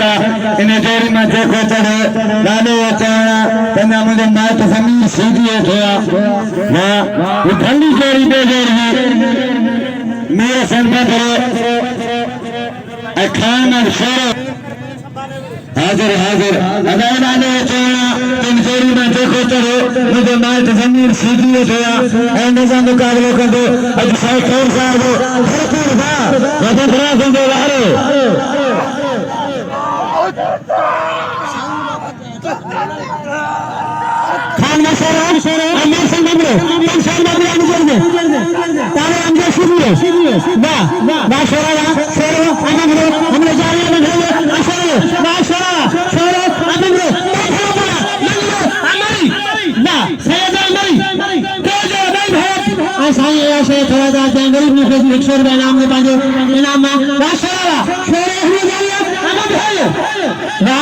इन जोड़ी में देखो चढ़े लालो चावड़ा तना मुझे मात जमीन सीधी है थोड़ा वाह ये ठंडी जोड़ी दे जोड़ी मेरे संग करो खान और शेर हाजिर हाजिर अदा लालो चावड़ा इन जोड़ी में देखो चढ़े मुझे मात जमीन सीधी है थोड़ा और नज़ा मुकाबले कर दो अब साइड और साइड भरपूर वाह वजन बड़ा संगे बाहर खान मसाला अमर सिंह बंदे पंचायत में आने चाहिए तारे अंदर सीधी वाह वाह शेरा हमने जा रहे हैं वाह शेरा अमर हमारी वाह सैयद हमारी तेज नहीं है ऐसा ही ऐसे थोड़ा सा जंगल में फिर 100 रुपए इनाम के पांच इनाम वाह शेरा हमने जा रहे हैं अमर भाई वाह